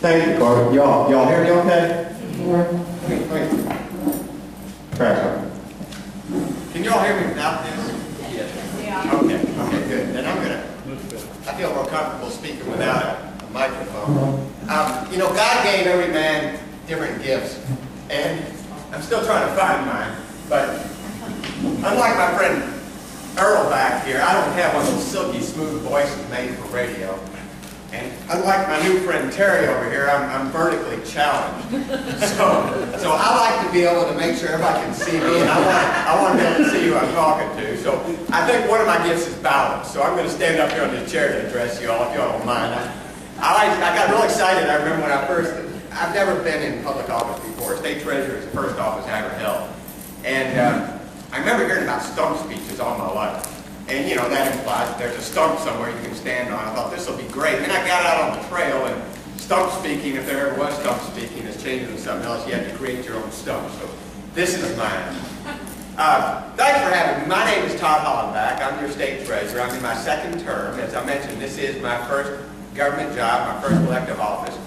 Thank you, Carter. Y'all hear me okay? Wait. Trash on. Can y'all hear me without this? Yes. Yeah. Okay, good. Then I feel more comfortable speaking without a microphone. God gave every man different gifts, and I'm still trying to find mine, but unlike my friend Earl back here, I don't have one of those silky smooth voices made for radio. And unlike my new friend Terry over here, I'm vertically challenged. So I like to be able to make sure everybody can see me, and I want to be able to see who I'm talking to. So I think one of my gifts is balance. So I'm going to stand up here on this chair to address you all, if you all don't mind. I got real excited. I remember when I've never been in public office before. State treasurer is the first office I ever held. And I remember hearing about stump speeches all my life. And that implies that there's a stump somewhere you can stand on. I thought this will be great. And then I got out on the trail, and stump speaking, if there ever was stump speaking, has changed into something else. You have to create your own stump. So this is mine. Thanks for having me. My name is Todd Hollenbach. I'm your state treasurer. I'm in my second term. As I mentioned, this is my first government job, my first elective office.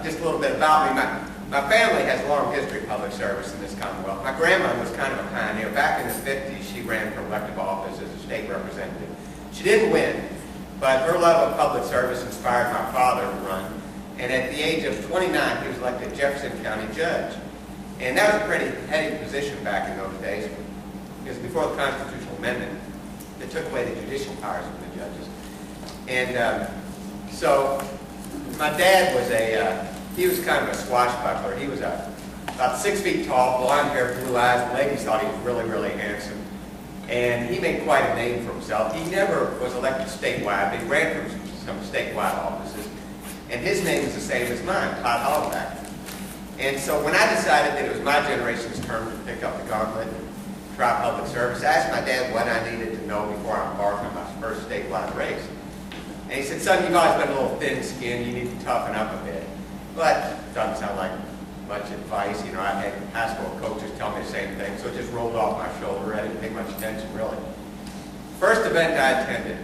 Just a little bit about me. My family has a long history of public service in this Commonwealth. My grandmother was kind of a pioneer. Back in the 50s, she ran for elective office as a state representative. She didn't win, but her love of public service inspired my father to run. And at the age of 29, he was elected Jefferson County judge. And that was a pretty heady position back in those days, because before the constitutional amendment, they took away the judicial powers from the judges. And so my dad was he was kind of a swashbuckler. He was about 6 feet tall, blonde hair, blue eyes. The ladies thought he was really, really handsome. And he made quite a name for himself. He never was elected statewide, but he ran for some statewide offices. And his name is the same as mine, Todd Hollenbach. And so when I decided that it was my generation's turn to pick up the gauntlet and try public service, I asked my dad what I needed to know before I embarked on my first statewide race. And he said, son, you've always been a little thin-skinned. You need to toughen up a bit. But it doesn't sound like much advice. I had high school coaches tell me the same thing, so it just rolled off my shoulder. I didn't pay much attention, really. First event I attended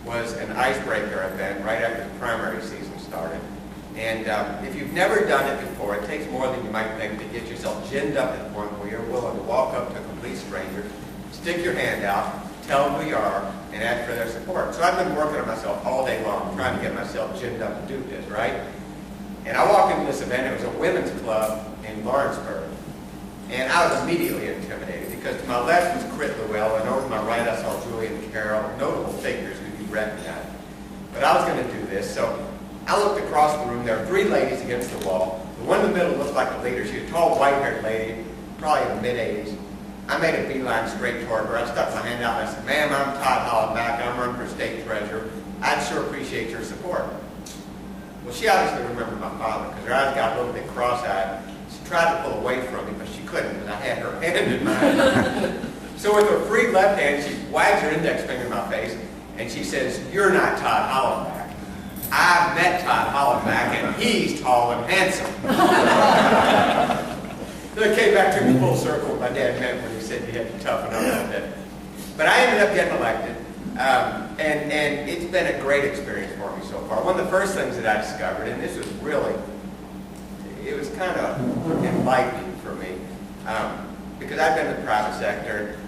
was an icebreaker event right after the primary season started. And if you've never done it before, it takes more than you might think to get yourself ginned up to the point where you're willing to walk up to a complete stranger, stick your hand out, tell them who you are, and ask for their support. So I've been working on myself all day long, trying to get myself ginned up to do this, right? And I walked into this event. It was a women's club in Lawrenceburg. And I was immediately intimidated because to my left was Crit Llewell, and over to my right I saw Julian Carroll, notable figures who you recognize. But I was going to do this, so I looked across the room. There were 3 ladies against the wall. The one in the middle looked like a leader. She was a tall, white-haired lady, probably in the mid-80s. I made a beeline straight toward her. I stuck my hand out and I said, ma'am, I'm Todd Hollenbach. I'm running for state treasurer. I'd sure appreciate your support. Well, she obviously remembered my father because her eyes got a little bit cross-eyed. She tried to pull away from me, but she couldn't because I had her hand in mine. So with her free left hand, she wags her index finger in my face, and she says, you're not Todd Hollenbach. I've met Todd Hollenbach, and he's tall and handsome. So it came back to me full circle what my dad meant when he said you had to toughen up a little bit. But I ended up getting elected. And it's been a great experience for me so far. One of the first things that I discovered, and this was really, it was kind of enlightening for me, because I've been in the private sector.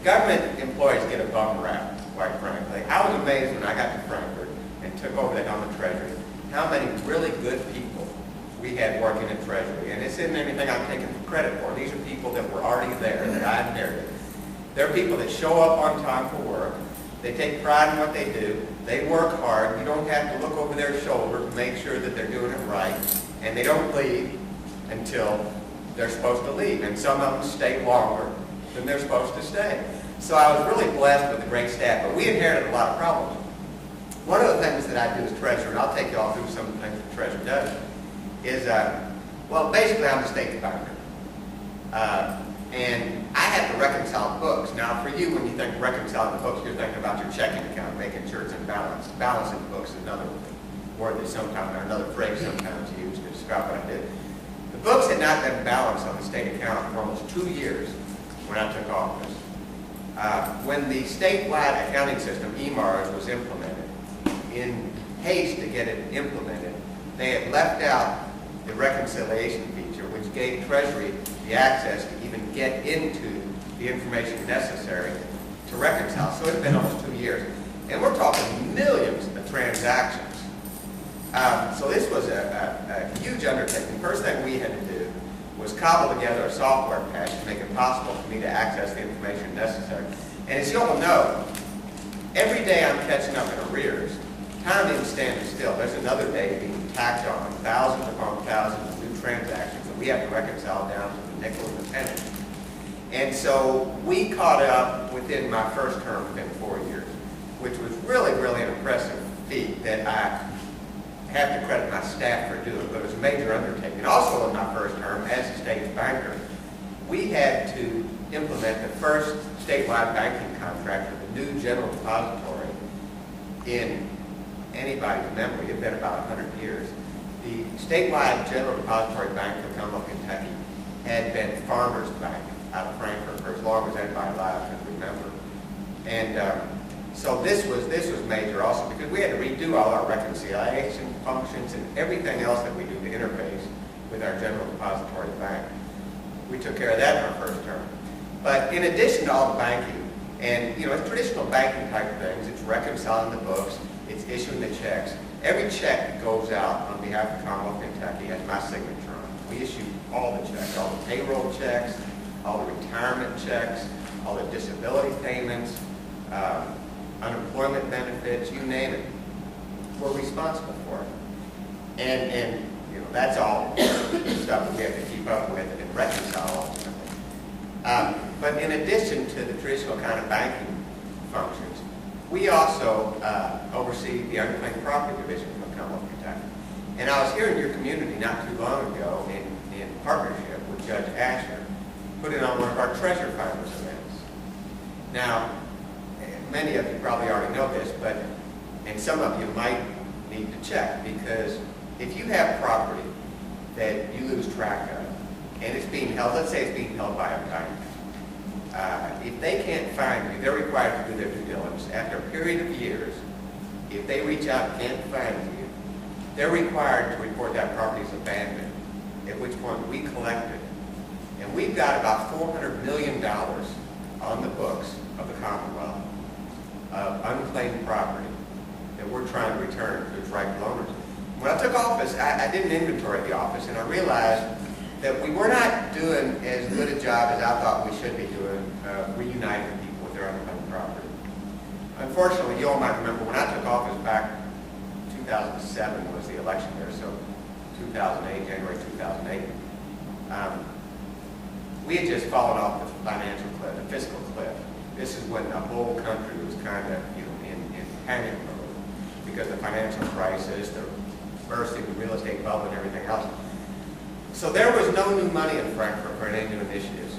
Government employees get a bum rap, quite frankly. I was amazed when I got to Frankfurt and took over the helm of Treasury, how many really good people we had working in Treasury. And this isn't anything I'm taking credit for. These are people that were already there, that I inherited. They're people that show up on time for work. They take pride in what they do. They work hard. You don't have to look over their shoulder to make sure that they're doing it right. And they don't leave until they're supposed to leave. And some of them stay longer than they're supposed to stay. So I was really blessed with a great staff. But we inherited a lot of problems. One of the things that I do as treasurer, and I'll take you all through some of the things the treasurer does, is, well, basically I'm the state banker. And I have to reconcile books. Now, for you, when you think reconciling the books, you're thinking about your checking account, making sure it's in balance. Balancing the books is another word that sometimes, or another phrase sometimes used to describe what I did. The books had not been balanced on the state account for almost 2 years when I took office. When the statewide accounting system, EMARS, was implemented, in haste to get it implemented, they had left out the reconciliation feature, which gave Treasury the access to even get into the information necessary to reconcile. So it's been almost 2 years. And we're talking millions of transactions. So this was a huge undertaking. First thing we had to do was cobble together a software patch to make it possible for me to access the information necessary. And as you all know, every day I'm catching up in arrears. Time isn't standing still. There's another day being tacked on, thousands upon thousands of new transactions that we have to reconcile down to the nickel and the penny. And so we caught up within my first term within 4 years, which was really, really an impressive feat that I have to credit my staff for doing, but it was a major undertaking. Also in my first term as a state banker, we had to implement the first statewide banking contract with a new general depository in anybody's memory. It had been about 100 years. The statewide general depository bank for Commonwealth Kentucky had been Farmers Bank out of Frankfurt for as long as anybody alive can remember. And so this was major also because we had to redo all our reconciliation functions and everything else that we do to interface with our general depository bank. We took care of that in our first term. But in addition to all the banking, and it's traditional banking type things, it's reconciling the books, it's issuing the checks. Every check that goes out on behalf of Commonwealth Kentucky has my signature on it. We issue all the checks, all the payroll checks, all the retirement checks, all the disability payments, unemployment benefits, you name it. We're responsible for it. And that's all stuff that we have to keep up with and reconcile ultimately. But in addition to the traditional kind of banking functions, we also oversee the unclaimed property division of Commonwealth Kentucky. And I was here in your community not too long ago in partnership with Judge Asher, putting on one of our treasure finders events. Now, many of you probably already know this, and some of you might need to check, because if you have property that you lose track of, and it's being held, let's say it's being held by a bank, if they can't find you, they're required to do their due diligence. After a period of years, if they reach out and can't find you, they're required to report that property as abandoned, at which point we collect it. And we've got about $400 million on the books of the Commonwealth of unclaimed property that we're trying to return to its rightful owners. When I took office, I did an inventory of the office, and I realized that we were not doing as good a job as I thought we should be doing reuniting people with their unclaimed property. Unfortunately, you all might remember when I took office back 2007 was the election year, so 2008, January 2008. We had just fallen off the financial cliff, the fiscal cliff. This is when the whole country was kind of in panic mode because of the financial crisis, the bursting of the real estate bubble and everything else. So there was no new money in Frankfurt for any new initiatives.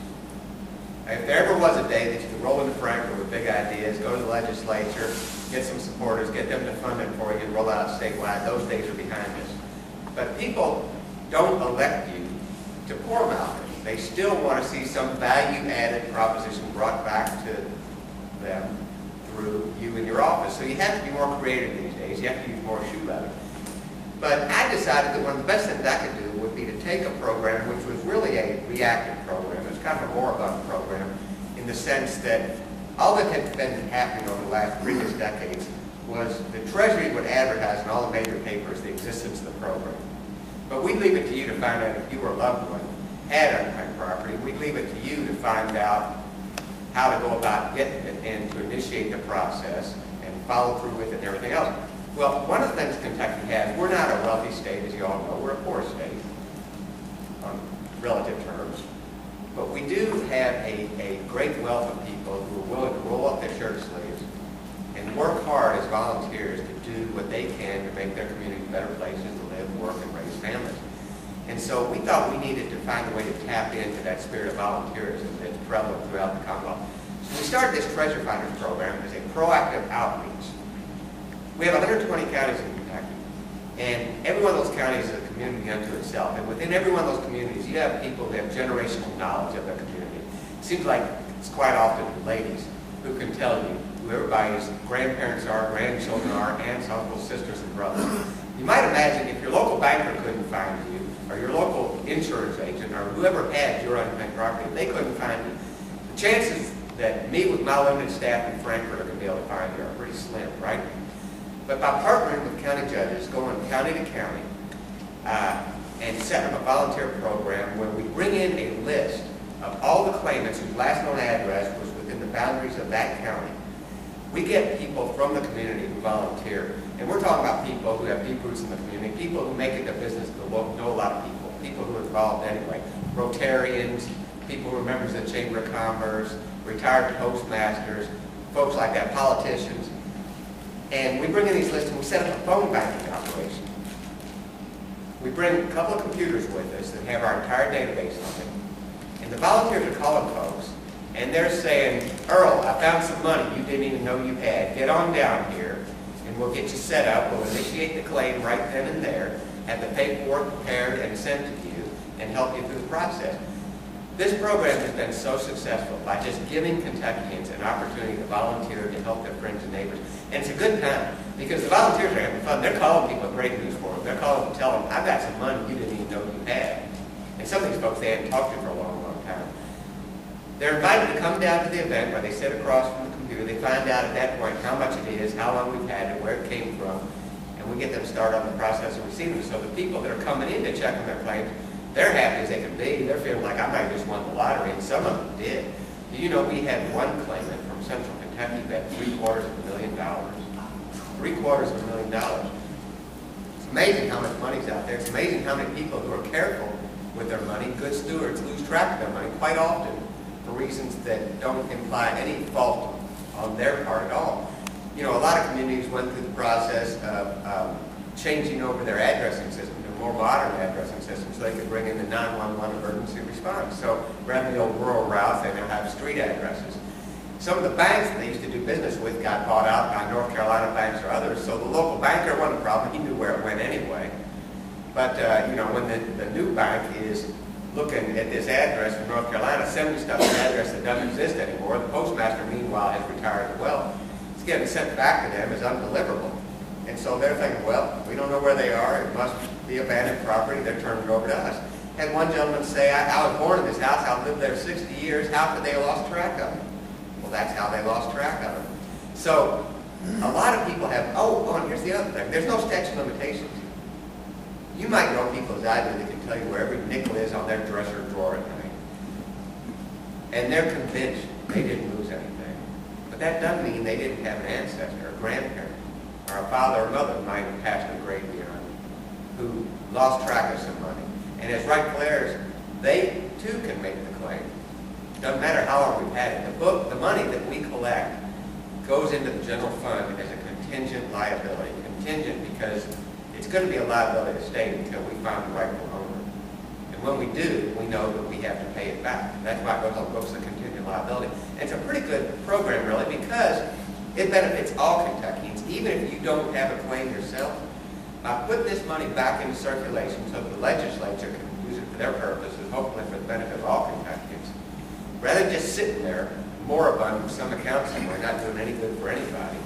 If there ever was a day that you could roll into Frankfurt with big ideas, go to the legislature, get some supporters, get them to fund it for you, and roll out statewide, those days are behind us. But people don't elect you to pour mouth it. They still want to see some value-added proposition brought back to them through you in your office. So you have to be more creative these days. You have to use more shoe leather. But I decided that one of the best things I could do would be to take a program which was really a reactive program. It was kind of a moribund program in the sense that all that had been happening over the last previous decades was the Treasury would advertise in all the major papers the existence of the program. But we'd leave it to you to find out if you or a loved one had unclaimed property. We'd leave it to you to find out how to go about getting it and to initiate the process and follow through with it and everything else. Well, one of the things Kentucky has, we're not a wealthy state, as you all know. We're a poor state on relative terms. But we do have a great wealth of people who are willing to roll up their shirt sleeves and work hard as volunteers to do what they can to make their communities better places to live, work, and raise families. And so we thought we needed to find a way to tap into that spirit of volunteerism that's prevalent throughout the Commonwealth. So we started this Treasure Finders program as a proactive outreach. We have 120 counties in Kentucky, and every one of those counties is a community unto itself. And within every one of those communities, you have people who have generational knowledge of their community. It seems like it's quite often ladies who can tell you who everybody's grandparents are, grandchildren are, aunts, uncles, sisters, and brothers. You might imagine if your local banker couldn't find you, or your local insurance agent, or whoever had your unclaimed property, if they couldn't find you, the chances that me with my limited staff in Frankfurt are going to be able to find you are pretty slim, right? But by partnering with county judges, going county to county, and setting up a volunteer program where we bring in a list of all the claimants whose last known address was within the boundaries of that county, we get people from the community who volunteer. And we're talking about people who have deep roots in the community, people who make it their business to know a lot of people who are involved anyway. Rotarians, people who are members of the Chamber of Commerce, retired postmasters, folks like that, politicians. And we bring in these lists and we set up a phone banking operation. We bring a couple of computers with us that have our entire database on it. And the volunteers are calling folks, and they're saying, Earl, I found some money you didn't even know you had. Get on down here, and we'll get you set up. We'll initiate the claim right then and there, have the paperwork prepared and sent to you, and help you through the process. This program has been so successful by just giving Kentuckians an opportunity to volunteer to help their friends and neighbors. And it's a good time, because the volunteers are having fun. They're calling people with great news for them. They're calling to tell them, I've got some money you didn't even know you had. And some of these folks they hadn't talked to for a long, long time. They're invited to come down to the event where they sit across from the computer. They find out at that point how much it is, how long we've had it, where it came from, and we get them started on the process of receiving it. So the people that are coming in to check on their claims, they're happy as they can be. They're feeling like I might have just won the lottery, and some of them did. Do you know we had one claimant from Central Kentucky that $750,000. $750,000. It's amazing how much money's out there. It's amazing how many people who are careful with their money, good stewards, lose track of their money quite often for reasons that don't imply any fault on their part at all. You know, a lot of communities went through the process of changing over their addressing system to a more modern addressing system so they could bring in the 911 emergency response. So rather than the old rural routes, they now have street addresses. Some of the banks that they used to do business with got bought out by North Carolina banks or others, so the local banker wasn't a problem. He knew where it went anyway. But, you know, when the new bank is looking at this address from North Carolina, sending stuff to an address that doesn't exist anymore, the postmaster, meanwhile, has retired as well. It's getting sent back to them as undeliverable. And so they're thinking, well, we don't know where they are. It must be abandoned property. They're turning it over to us. Had one gentleman say, I was born in this house. I've lived there 60 years. How could they have lost track of it? Well, that's how they lost track of it. So a lot of people have, and here's the other thing. There's no statute of limitations. You might know people as I do that can tell you where every nickel is on their dresser drawer at night. And they're convinced they didn't lose anything. But that doesn't mean they didn't have an ancestor, a grandparent, or a father or mother might have passed a great beyond who lost track of some money. And as rightful heirs, they too can make the claim. Doesn't matter how long we've had it. The money that we collect goes into the general fund as a contingent liability. Contingent because it's going to be a liability to the state until we find the rightful owner. And when we do, we know that we have to pay it back. That's why it goes on the books of contingent liability. And it's a pretty good program, really, because it benefits all Kentuckians, even if you don't have a claim yourself. By putting this money back into circulation so that the legislature can use it for their purposes, hopefully for the benefit of all Kentuckians, rather than just sitting there, moribund with some account somewhere, not doing any good for anybody,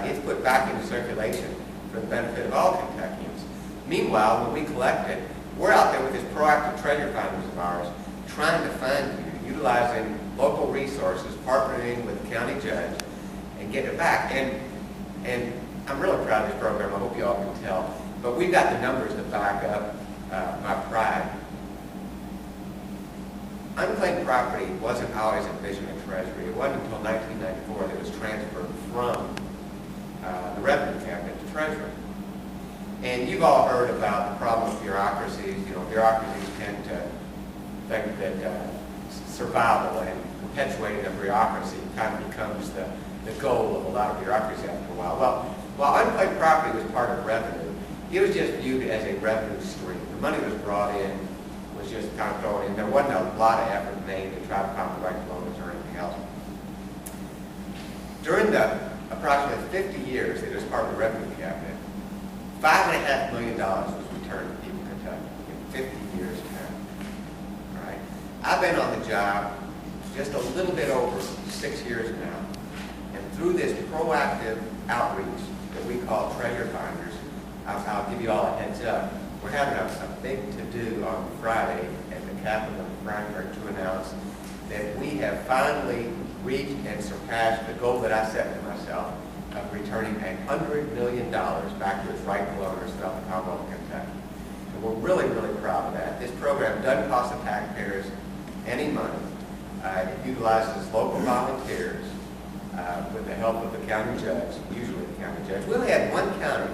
it's put back into circulation for the benefit of all Kentuckians. Meanwhile, when we collect it, we're out there with this proactive treasure finders of ours, trying to find you, utilizing local resources, partnering with the county judge, and get it back. And I'm really proud of this program. I hope you all can tell. But we've got the numbers to back up my pride. Unclaimed property wasn't always a vision of Treasury. It wasn't until 1994 that it was transferred from the Revenue Cabinet to Treasury. And you've all heard about the problem of bureaucracies. You know, bureaucracies tend to think that survival and perpetuating a bureaucracy kind of becomes the goal of a lot of bureaucracy after a while. Well, while unclaimed property was part of revenue, it was just viewed as a revenue stream. The money was brought in, was just kind of thrown in. There wasn't a lot of effort made to try to find the right owners or anything else. During the approximately 50 years that it was part of the Revenue Cabinet, $5.5 million was returned to people in Kentucky in 50 years now. All right? I've been on the job just a little bit over 6 years now, and through this proactive outreach that we call Treasure Finders, I'll give you all a heads up. We're having a big to-do on Friday at the Capitol in Frankfurt to announce that we have finally reached and surpassed the goal that I set for myself of returning $100 million back to its rightful owners throughout the Commonwealth of Kentucky. And we're really, really proud of that. This program doesn't cost the taxpayers any money. It utilizes local volunteers with the help of the county judge, usually the county judge. We only had one county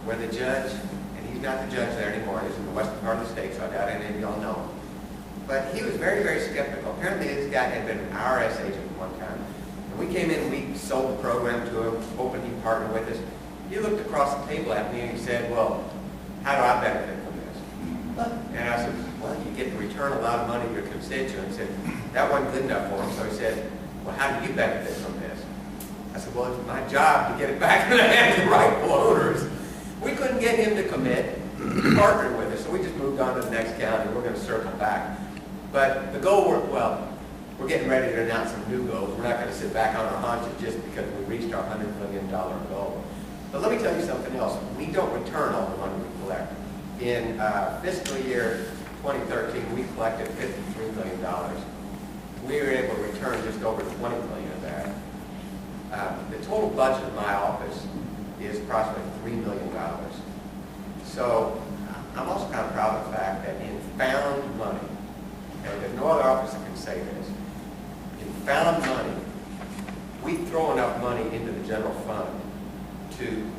where the judge, and he's not the judge there anymore, he's in the western part of the state, so I doubt any of y'all know him. But he was very, very skeptical. Apparently this guy had been an IRS agent at one time. And we came in and we sold the program to him, hoping he'd partner with us. He looked across the table at me and he said, well, how do I benefit from this? And I said, well, you get to return a lot of money to your constituents. And that wasn't good enough for him. So he said, well, how do you benefit from this? I said, well, it's my job to get it back in the hands of rightful owners. We couldn't get him to commit, partner with us. So we just moved on to the next county. We're going to circle back. But the goal worked well. We're getting ready to announce some new goals. We're not going to sit back on our haunches just because we reached our $100 million goal. But let me tell you something else. We don't return all the money we collect. In fiscal year 2013, we collected $53 million. We were able to return just over $20 million of that. The total budget of my office is approximately $3 million. So I'm also kind of proud of the fact that in found money, and there's no other office that can say this, in found money, we throw enough money into the general fund to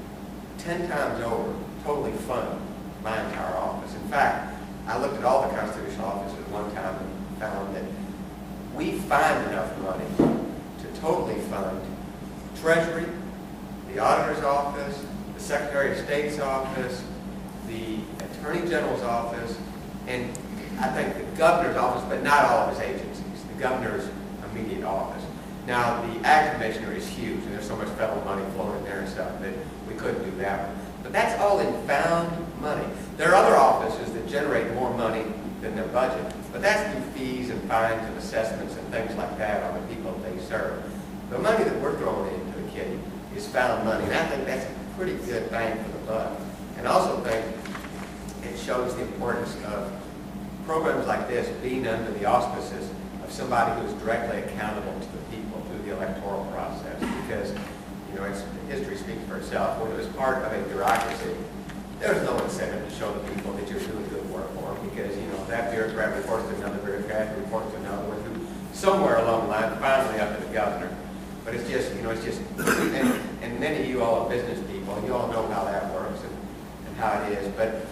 10 times over totally fund my entire office. In fact, I looked at all the constitutional offices one time and found that we find enough money to totally fund Treasury, the Auditor's Office, the Secretary of State's office, the Attorney General's office, and I think the Governor's office, but not all of his agencies, the Governor's immediate office. Now, the Ag Commissioner is huge, and there's so much federal money flowing in there and stuff that we couldn't do that one. But that's all in found money. There are other offices that generate more money than their budget, but that's through fees and fines and assessments and things like that on the people that they serve. The money that we're throwing into the kitty is found money, and I think that's a pretty good bang for the buck. And I also think it shows the importance of programs like this being under the auspices of somebody who is directly accountable to the people through the electoral process. Because, you know, history speaks for itself. When it was part of a bureaucracy, there was no incentive to show the people that you're doing good work for them, because, you know, that bureaucrat reports to another bureaucrat, who reports to another one, who somewhere along the line, finally up to the governor. But it's just, you know, it's just, and many of you all are business people, and you all know how that works and how it is. But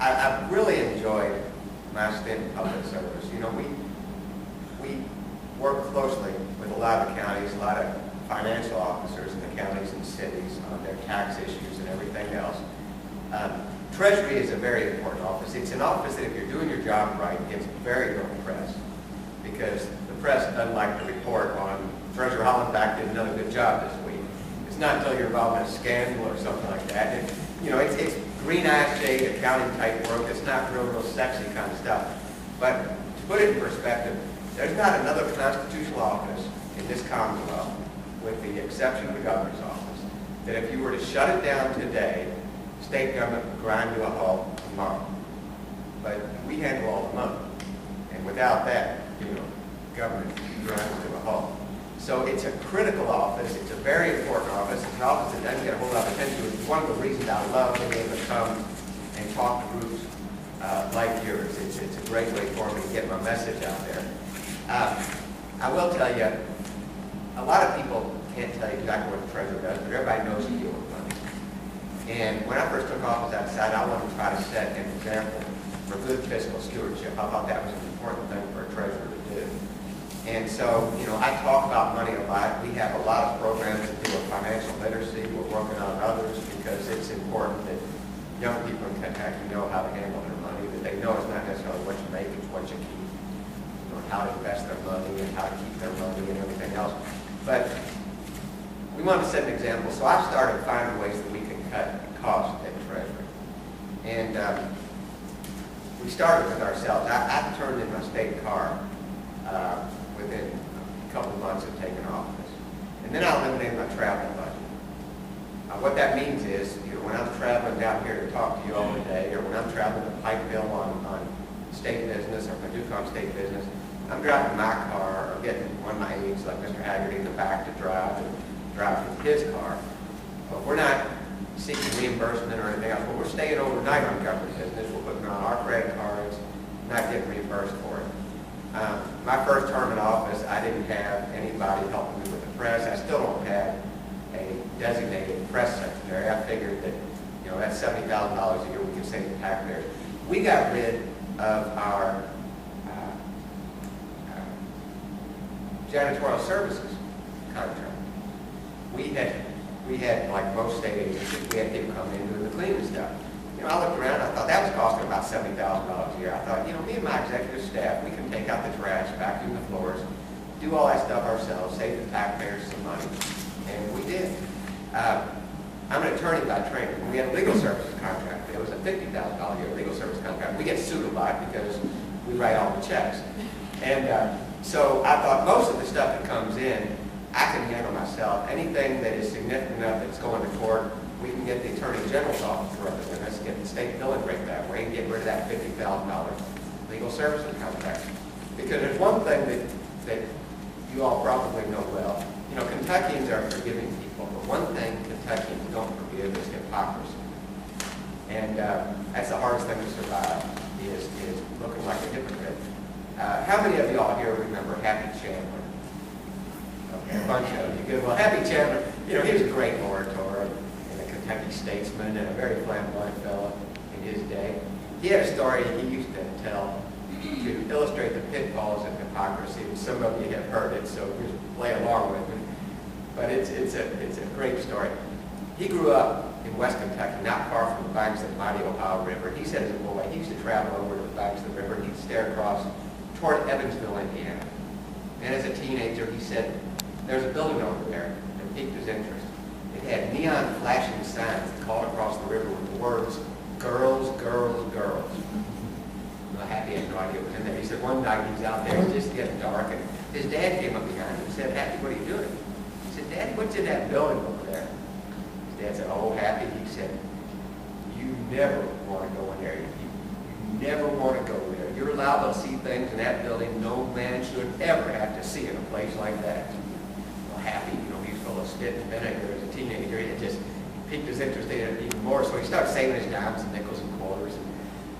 I've really enjoyed my stint in public service. You know, we work closely with a lot of counties, a lot of financial officers in the counties and cities on their tax issues and everything else. Treasury is a very important office. It's an office that if you're doing your job right, gets very little press, because the press doesn't like to report on Treasurer Hollenbach did another good job this week. It's not until you're involved in a scandal or something like that. And, you know, it's green eye shade accounting type work. It's not real sexy kind of stuff. But to put it in perspective, there's not another constitutional office in this Commonwealth, with the exception of the governor's office, that if you were to shut it down today, state government would grind to a halt tomorrow. But we handle all the money. And without that, you know, government grinds to a halt. So it's a critical office. It's a very important office. It's an office that doesn't get a whole lot of attention. It's one of the reasons I love being able to come and talk to groups like yours. It's a great way for me to get my message out there. I will tell you, a lot of people can't tell you exactly what the treasurer does, but everybody knows he deals with money. And when I first took office, I decided I wanted to try to set an example for good fiscal stewardship. I thought that was an important thing for a treasurer to do. And so, you know, I talk about money a lot. We have a lot of programs that deal with financial literacy. We're working on others because it's important that young people in Kentucky know how to handle their money, that they know it's not necessarily what you make, it's what you keep, you know, how to invest their money and how to keep their money and everything else. But we want to set an example. So I started finding ways that we can cut costs at Treasury. And we started with ourselves. I turned in my state car within a couple of months of taking office. And then I eliminated my travel budget. I What that means is, when I'm traveling down here to talk to you all today, or when I'm traveling to Pikeville on state business or Paducah state business, I'm driving my car or getting one of my aides, like Mr. Haggerty, in the back to drive and drive in his car. But we're not seeking reimbursement or anything else. But we're staying overnight on government business. We're putting on our credit cards, not getting reimbursed for it. My first term in office, I didn't have anybody helping me with the press. I still don't have a designated press secretary. I figured that, that's $70,000 a year we can save the taxpayers. We got rid of our janitorial services contract. We had, like most state agencies, we had people come in doing the cleaning stuff. I looked around, I thought that was costing about $70,000 a year. I thought, me and my executive staff, we can take out the trash, vacuum the floors, do all that stuff ourselves, save the taxpayers some money. And we did. I'm an attorney by training. We had a legal services contract. It was a $50,000 a year legal service contract. We get sued a lot because we write all the checks. And so I thought most of the stuff that comes in, I can handle myself. Anything that is significant enough that's going to court, we can get the Attorney General's office to represent us, get the state billing rate that way, and get rid of that $50,000 legal services contract. Because there's one thing that you all probably know well. Kentuckians are forgiving people, but one thing Kentuckians don't forgive is hypocrisy. And that's the hardest thing to survive, is looking like a hypocrite. How many of y'all here remember Happy Chandler? Okay, a bunch of you. Good. Well, Happy Chandler, he was a great orator and a Kentucky statesman and a very flamboyant fellow in his day. He had a story he used to tell to illustrate the pitfalls of hypocrisy, and some of you have heard it, so just play along with it. But it's a great story. He grew up in West Kentucky, not far from the banks of the mighty Ohio River. He said as a boy, he used to travel over to the banks of the river, and he'd stare across toward Evansville, Indiana. And as a teenager, he said, there's a building over there that piqued his interest. It had neon flashing signs that called across the river with the words, "Girls, girls, girls." Well, Happy had no idea what was in there. He said one night he was out there, it was just getting dark, and his dad came up behind him and said, "Happy, what are you doing?" He said, "Daddy, what's in that building over there?" His dad said, "Oh, Happy," he said, "you never want to go in there. You never want to go there. You're allowed to see things in that building no man should ever have to see in a place like that." Well, Happy, he's full of spit and vinegar as a teenager. It just piqued his interest in it even more. So he started saving his dimes and nickels and quarters.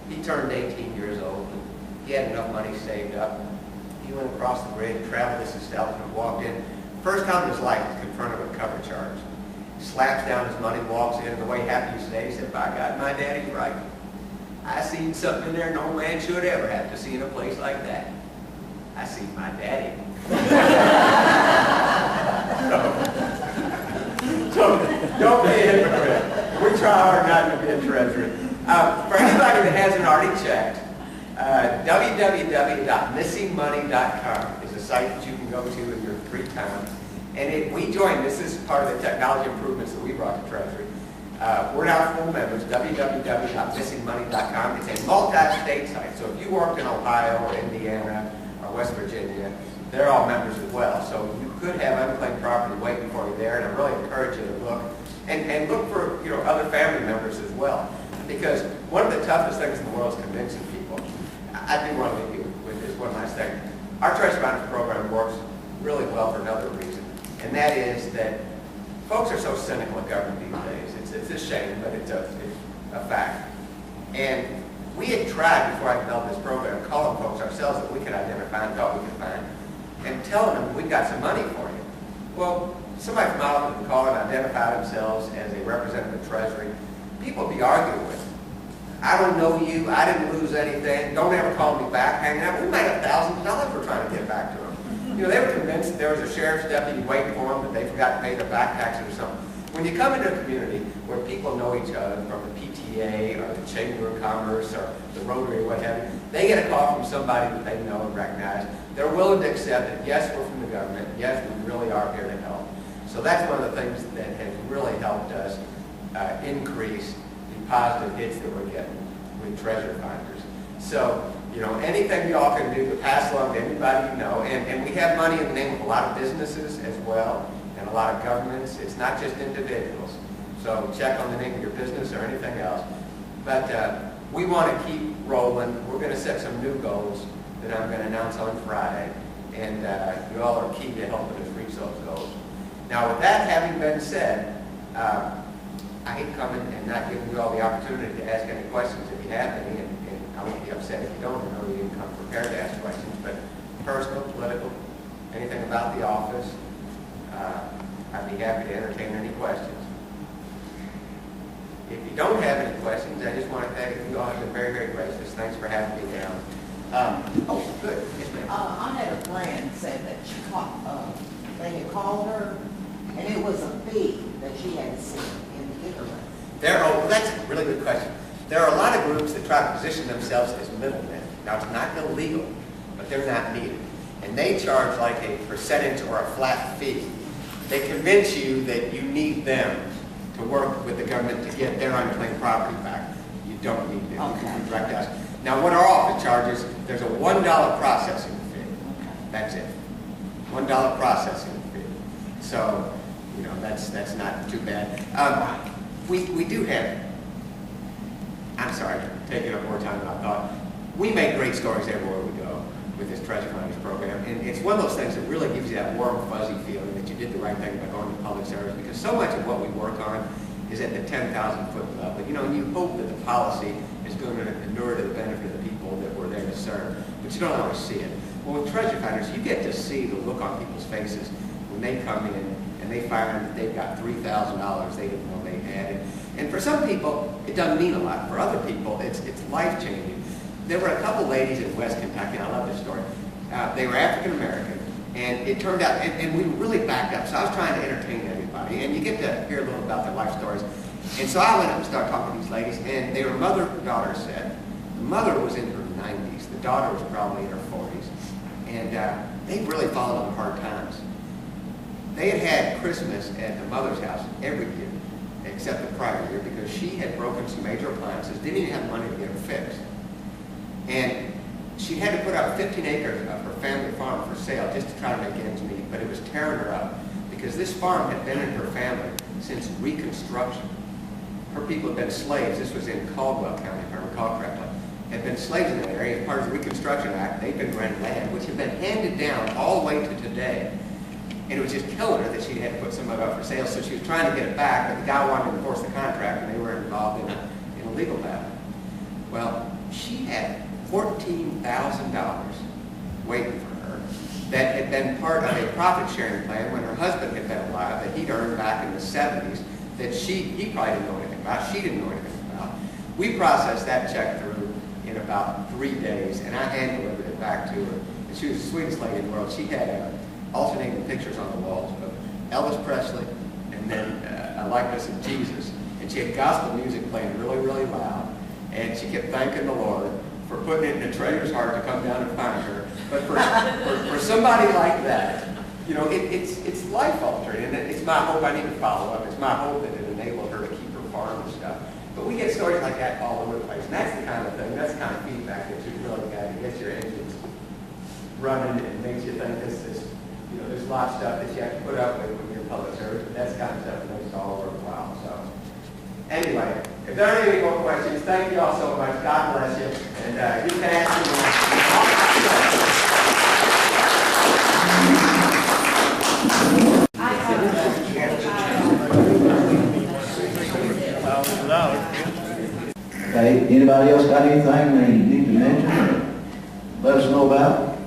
He turned 18 years old, and he had enough money saved up. He went across the bridge, traveled this establishment, walked in. First time in his life, he's confronted with a cover charge. Slaps down his money, walks in, the way Happy used to say, he said, "By God, my daddy's right. I seen something in there no man should ever have to see in a place like that. I seen my daddy." So don't be a hypocrite. We try hard not to be a treasurer. For anybody that hasn't already checked, www.missingmoney.com is a site that you can go to in your free time. And we joined, this is part of the technology improvements that we brought to Treasury. We're now full members, www.missingmoney.com. It's a multi-state site. So if you worked in Ohio or Indiana or West Virginia, they're all members as well. So you could have unclaimed property waiting for you there, and I really encourage you to look. And look for other family members as well. Because one of the toughest things in the world is convincing people. I do want to leave you with this one last thing. Our Treasury Finance program works really well for another reason, and that is that folks are so cynical of government these days. It's a shame, but it's a fact. And we had tried, before I developed this program, calling folks ourselves that we could identify and thought we could find, and telling them, "We've got some money for you." Well, somebody from out would call and identify themselves as a representative of Treasury. People would be arguing with them. "I don't know you. I didn't lose anything. Don't ever call me back." Hanging out. We made up thousands of dollars for trying to get back to them. They were convinced that there was a sheriff's deputy waiting for them, that they forgot to pay their back taxes or something. When you come into a community where people know each other from the PTA or the Chamber of Commerce or the Rotary or what have you, they get a call from somebody that they know and recognize. They're willing to accept that, yes, we're from the government. Yes, we really are here to help. So that's one of the things that has really helped us increase the positive hits that we're getting with treasure finders. So, anything y'all can do to pass along to anybody you know, and we have money in the name of a lot of businesses as well, and a lot of governments. It's not just individuals. So check on the name of your business or anything else. But we want to keep rolling. We're going to set some new goals that I'm going to announce on Friday. And you all are key to helping us reach those goals. Now, with that having been said, I hate coming and not giving you all the opportunity to ask any questions if you have any, and I won't be upset if you don't. I know you didn't come prepared to ask questions, but personal, political, anything about the office, I'd be happy to entertain any questions. If you don't have any questions, I just want to thank you. You all have been very, very gracious. Thanks for having me down. Oh, good. Yes, ma'am. I had a friend say that she they had called her, and it was a fee that she had to send in the Internet. Well, that's a really good question. There are a lot of groups that try to position themselves as middlemen. Now, it's not illegal, but they're not needed. And they charge like a percentage or a flat fee. They convince you that you need them to work with the government to get their unclaimed property back. You don't need them. You can direct us. Now, what our office charges, there's a $1 processing fee. That's it. $1 processing fee. So, you know, that's not too bad. We do have, I'm sorry, taking up more time than I thought. We make great stories everywhere we go with this treasure finders program. And it's one of those things that really gives you that warm, fuzzy feeling that you did the right thing by going to public service, because so much of what we work on is at the 10,000-foot level. You know, and you hope that the policy is going to endure to the benefit of the people that we're there to serve, but you don't always see it. Well, with treasure finders, you get to see the look on people's faces when they come in and they find that they've got $3,000 they didn't know they had. And for some people, it doesn't mean a lot. For other people, it's life-changing. There were a couple ladies in West Kentucky, and I love this story. They were African-American, and it turned out, and we were really backed up, so I was trying to entertain everybody, and you get to hear a little about their life stories. And so I went up and started talking to these ladies, and they were mother-daughter set. The mother was in her 90s. The daughter was probably in her 40s. And they really followed on hard times. They had had Christmas at the mother's house every year, except the prior year, because she had broken some major appliances, didn't even have money to get them fixed. And she had to put out 15 acres of her family farm for sale just to try to make ends meet, but it was tearing her up because this farm had been in her family since Reconstruction. Her people had been slaves. This was in Caldwell County, if I recall correctly. Had been slaves in that area. As part of the Reconstruction Act, they'd been granted land, which had been handed down all the way to today. And it was just killing her that she had to put some of it up for sale, so she was trying to get it back, but the guy wanted to enforce the contract, and they were involved in a legal battle. Well, she had $14,000 waiting for her that had been part of a profit-sharing plan when her husband had been alive that he'd earned back in the 70s that he probably didn't know anything about. She didn't know anything about. We processed that check through in about 3 days, and I hand-delivered it back to her. And she was the sweetest lady in the world. She had alternating pictures on the walls of Elvis Presley and then a likeness of Jesus. And she had gospel music playing really, really loud. And she kept thanking the Lord for putting it in a treasurer's heart to come down and find her. But for somebody like that, you know, it's life-altering. And it's my hope, I need to follow up, it's my hope that it enabled her to keep her farm and stuff. But we get stories like that all over the place. And that's the kind of thing, that's the kind of feedback that you really got to get your engines running and makes you think this, you know, there's a lot of stuff that you have to put up with when you're in public service, but that's the kind of stuff that makes it all worthwhile. So, anyway, if there aren't any more questions, thank you all so much. God bless you. And you can ask me. Okay, anybody else got anything they need to mention? Let us know about?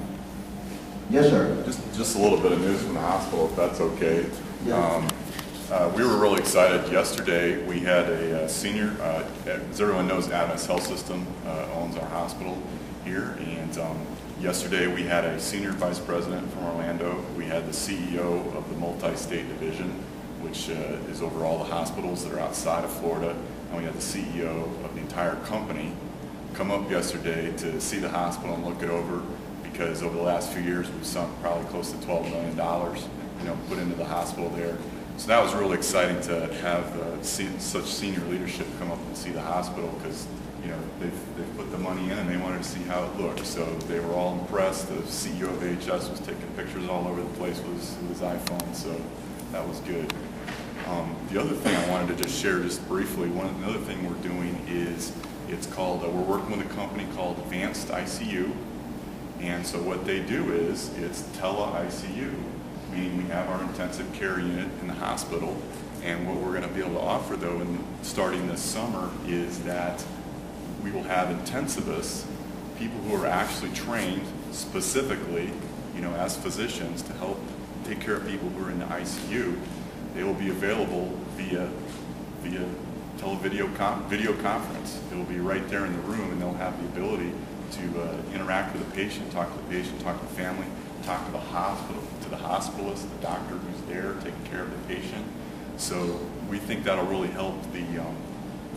Yes, sir. Just a little bit of news from the hospital, if that's okay. Yeah. We were really excited. Yesterday, we had a senior, as everyone knows, Adventist Health System owns our hospital here. And yesterday, we had a senior vice president from Orlando. We had the CEO of the multi-state division, which is over all the hospitals that are outside of Florida. And we had the CEO of the entire company come up yesterday to see the hospital and look it over, because over the last few years, we've sunk probably close to $12 million, put into the hospital there. So that was really exciting to have such senior leadership come up and see the hospital, because they've put the money in and they wanted to see how it looked. So they were all impressed. The CEO of AHS was taking pictures all over the place with his iPhone, so that was good. The other thing I wanted to just share just briefly, another thing we're doing is it's called, we're working with a company called Advanced ICU. And so what they do is it's tele-ICU, meaning we have our intensive care unit in the hospital. And what we're going to be able to offer, though, starting this summer, is that we will have intensivists, people who are actually trained specifically, as physicians to help take care of people who are in the ICU. They will be available via video conference. It will be right there in the room, and they'll have the ability to interact with the patient, talk to the patient, talk to the family, talk to the hospitalist, the doctor who's there taking care of the patient. So we think that'll really help the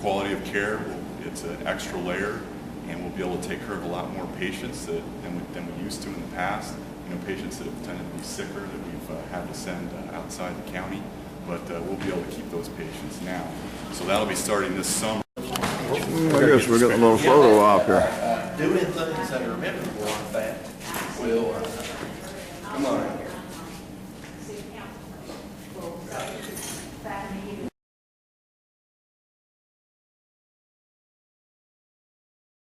quality of care. It's an extra layer, and we'll be able to take care of a lot more patients than we used to in the past. Patients that have tended to be sicker that we've had to send outside the county, but we'll be able to keep those patients now. So that'll be starting this summer. I guess we're getting a little photo op here. Doing things that are memorable like that will, come on.